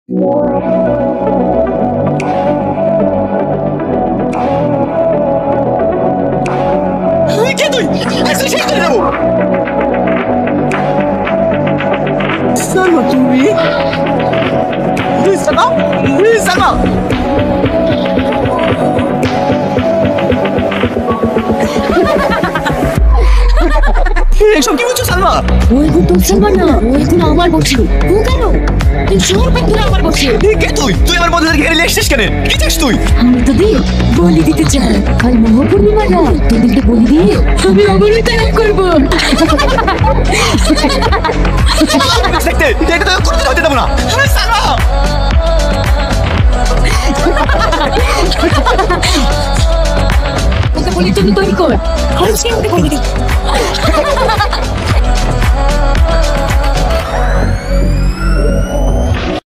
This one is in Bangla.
কে তুই? শেষ করে দেবো। সালমা তুমি? সালমা, সালমা। এসব কি বলছো সালমা? ওই তোর সালমা না, ওই আমার বসে। ও কেন? তুই জোর করে আমার বসে। কে তুই? তুই আমার বন্ধুদের ঘিরে নিয়ে এসেছিস কেন? কি চাস তুই? আমি তোদের বলি দিতে চাই। আর মহাপূর্ণিমা না, তোদেরকে বলি দিয়ে আমি অবরোধ ত্যাগ করবো। দেখতে এটা তো করতে হতে দেবো না। সালমা, ওকে বলি তুমি তৈরি কর। আজকে ওকে বলি দিই।